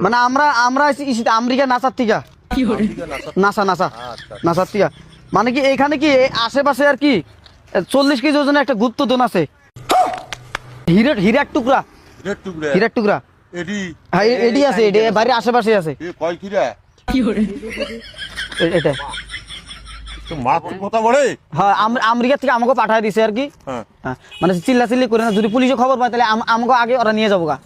মানে আমরা আমরা আমেরিকা নাসার থেকে নাসা নাসা নাসার থেকে মানে কি এখানে কি আশেপাশে আর কি 40 কেজি ওজনের একটা গুপ্তধন আছে হীরার টুকরা হীরার টুকরা হ্যাঁ এডি আছে এডি বাড়ির আশেপাশে আছে এটা হ্যাঁ আমেরিকা থেকে আমাকে পাঠায় দিছে আর কি মানে চিল্লাচিল্লি করে না যদি পুলিশে খবর পায় তাহলে আমাকে আগে ওরা নিয়ে যাবো গা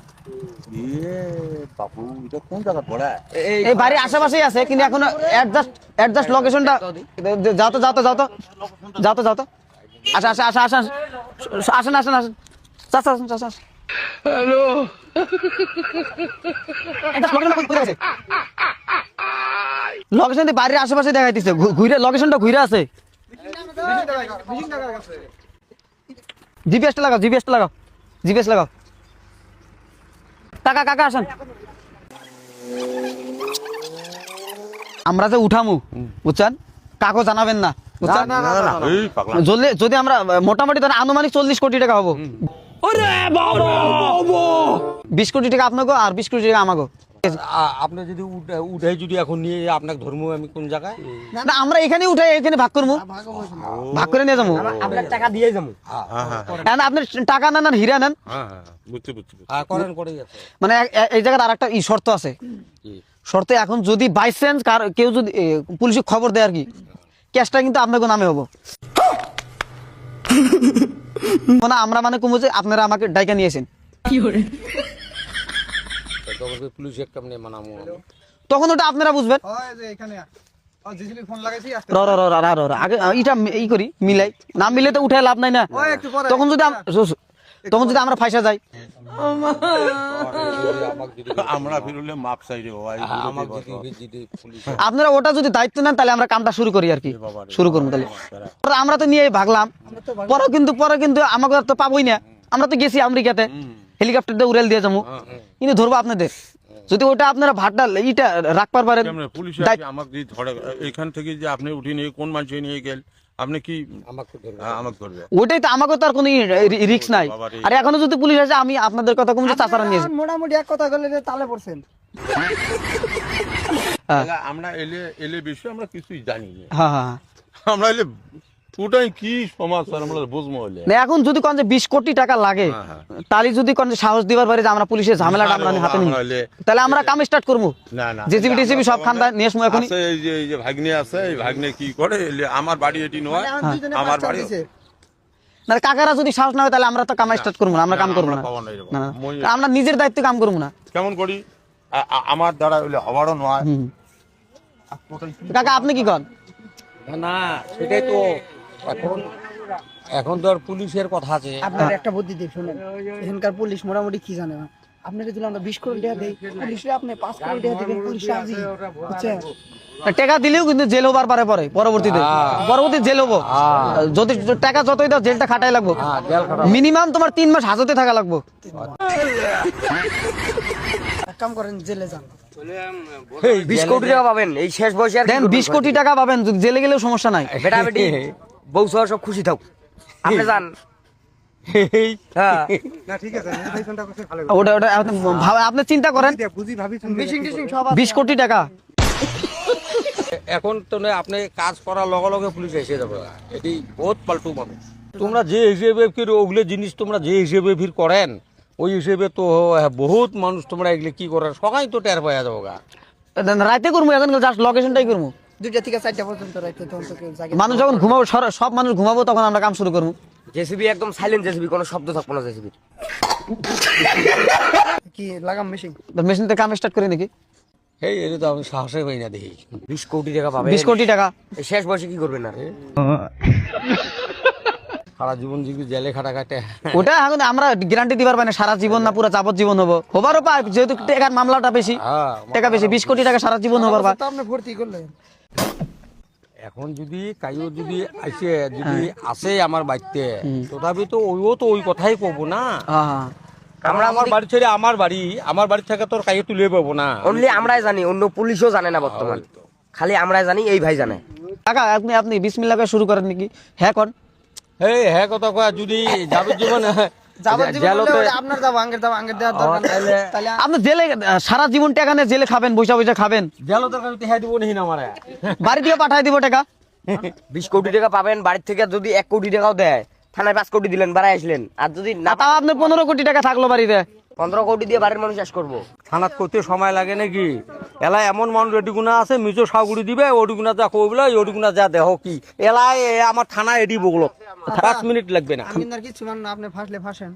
এই বাড়ির আশেপাশেই আছে কিন্তু এখন অ্যাডজাস্ট লোকেশনটা যাও তো আসা আসেন হ্যালো লোকেশন বাড়ির আশেপাশে দেখাইতেছে ঘুরে লোকেশনটা ঘুরে আছে জিপিএসটা লাগাও কাকা আসেন আমরা যে উঠামু বুঝছেন কাকো জানাবেন না বুঝছেন যদি আমরা মোটামুটি ধরেন আনুমানিক 40 কোটি টাকা হবো 20 কোটি টাকা আপনাকে আর 20 কোটি টাকা আমাকে আপনি যদি উঠাই যদি এখন নিয়ে আপনাকে ধর্ম আমি কোন জায়গায় না আমরা এখানে উঠাই এখানে ভাগ করবো ভাগ করে নিয়ে যাবো আপনার টাকা দিয়ে যাবো আপনার টাকা নেন আর হীরা নেন মানে এই জায়গায় আর একটা শর্ত আছে শর্ত এখন যদি বাই চান্স কেউ যদি পুলিশে খবর দেয় আর কি ক্যাশটা কিন্তু আপনাকে নামে হবো মানে আমরা মানে কমু যে আপনারা আমাকে ডাইকা নিয়েছেন তখন ওটা আপনারা বুঝবেন আগে এটা ই করি মিলাই না মিলে তো উঠে লাভ নাই না তখন যদি আমরা ফাইসা যাই আপনারা ওটা যদি দায়িত্ব নেন তাহলে আমরা কামটা শুরু করি আর কি শুরু করবো তাহলে আমরা তো নিয়ে ভাগলাম পরে কিন্তু আমাকে তো পাবোই না আমরা তো গেছি আমেরিকাতে হেলিকপ্টার দিয়ে উড়াল দিয়ে যাবো কিন্তু ধরবো আপনাদের যদি ওটা আপনারা ভাতটা ইটা রাখবার পারেন এখান থেকে যে আপনি উঠে নিয়ে কোন মানুষ নিয়ে গেল আপনি কি আমাকে ধরবে ওইটাই তো আমাকে তো আর কোনো রিস্ক নাই আর এখনো যদি পুলিশ আসে আমি আপনাদের কথা কম চাচারা নিয়েছি মোটামুটি এক কথা বলে তালে পড়ছেন আমরা এলে বিষয় আমরা কিছুই জানি না হ্যাঁ আমরা এলে ওটাই কি সমাচার আমরা বুঝবো হলে এখন যদি কোন যে 20 কোটি টাকা লাগে তাহলে যদি কোন সাহস দিবার পারে যে আমরা পুলিশের ঝামেলাটা আমরা হাতে নিই তাহলে আমরা কাম স্টার্ট করব না জেসিবি টিসিবি সব খান্দা নিয়ে আসবো এখন এই যে ভাগ্নে আছে এই ভাগ্নে কি করে আমার বাড়ি এটি নয় আমার বাড়ি না কাকারা যদি সাহস না হয় তাহলে আমরা তো কাম স্টার্ট করব না আমরা কাম করব না আমরা নিজের দায়িত্বে কাম করব না কেমন করি আমার দ্বারা হইলে হবারও নয় কাকা আপনি কি করেন না সেটাই তো এখন তো আর পুলিশের কথা আছে আপনার একটা বুদ্ধি দিই শুনেন এখানকার পুলিশ মোটামুটি কি জানে না আপনাকে যদি আমরা 20 কোটি টাকা দেই পুলিশে আপনি 5 কোটি টাকা দিবেন পুলিশ রাজি বুঝছেন টাকা দিলেও কিন্তু জেল হবার পারে পরবর্তীতে জেল হবো যদি টাকা যতই দাও জেলটা খাটাই লাগবো মিনিমাম তোমার 3 মাস হাজতে থাকা লাগবো এক কাম করেন জেলে যান 20 কোটি টাকা পাবেন এই শেষ বয়সে আর দেন 20 কোটি টাকা পাবেন জেলে গেলেও সমস্যা নাই বেটা বেটি বউ সহ সব খুশি থাক আপনি যান হ্যাঁ না ঠিক আছে নির্বাচনটা করতে ভালো ওটা আপনি চিন্তা করেন বুঝি ভাবি মিশিং টিশিং সব 20 কোটি টাকা এখন তো আপনি কাজ করার লগে লগে পুলিশ এসে যাবে এটি বহুত পাল্টু মানুষ তোমরা যে হিসেবে ফির ওগুলো জিনিস তোমরা যে হিসেবে ফির করেন ওই হিসেবে তো বহুত মানুষ তোমরা এগুলো কি করার সবাই তো টের পাওয়া যাবো গা রাতে করবো এখন জাস্ট লোকেশনটাই করবো 2টা থেকে 4টা পর্যন্ত রাইতে তখন তো কেউ জাগে মানুষ যখন ঘুমাবো সব মানুষ ঘুমাবো তখন আমরা কাম শুরু করবো জেসিবি একদম সাইলেন্ট জেসিবি কোনো শব্দ থাকবো না জেসিবি কি লাগাম মেশিন মেশিনতে কাম স্টার্ট করি নাকি এই এটা তো আমি সাহসে হই না দেখি 20 কোটি টাকা পাবে 20 কোটি টাকা এই শেষ বয়সে কি করবেন না সারা জীবন যদি জেলে খাটা কাটে ওটা এখন আমরা গ্যারান্টি দিবার পারি না সারা জীবন না পুরো যাবজ্জীবন হবো হবারও পায় যেহেতু টাকার মামলাটা বেশি টাকা বেশি 20 কোটি টাকা সারা জীবন হবার পায় তো আপনি ভর্তি করলেন এখন যদি কাইও যদি আসে আমার বাড়িতে তথাপি তো ওইও তো ওই কথাই কব না আমরা আমার বাড়ি ছেড়ে আমার বাড়ি থেকে তোর কাইও তুলে পাবো না অনলি আমরাই জানি অন্য পুলিশও জানে না বর্তমান খালি আমরাই জানি এই ভাই জানে কাকা আপনি বিসমিল্লাহ করে শুরু করেন নাকি হ্যাঁ কোন হ্যাঁ কথা কয়া যদি যাবজ্জীবন যাবজ্জীবন হলে ওটা আপনার যাবো আঙ্গের দেওয়ার দরকার নেই। তাহলে আপনি জেলে সারা জীবন টাকা নিয়ে জেলে খাবেন, বৈশা বৈশা খাবেন, জেলো তো টেহা দিব নিহি না আমারে বাড়ি দিয়ে পাঠাই দিব টাকা। 20 কোটি টাকা পাবেন, বাড়ির থেকে যদি 1 কোটি টাকাও দেয়, থানায় 5 কোটি দিলেন, বাড়াই আসলেন। আর যদি না তাও আপনার 15 কোটি টাকা থাকলো বাড়িতে। 15 কোটি দিয়ে বাড়ির মানুষ শেষ করবো। থানাত করতে সময় লাগে নাকি? এলা এমন মানুষ এডিগুনা আছে, মিজো সাগুড়ি দিবে, ওডিগুনা যা কইবলা, ওডিগুনা যা দেহ কি এলাই আমার থানা এডি বগলো 5 মিনিট লাগবে না। আমি আর কিছু মান না, আপনি ফাঁসলে ফাঁসেন।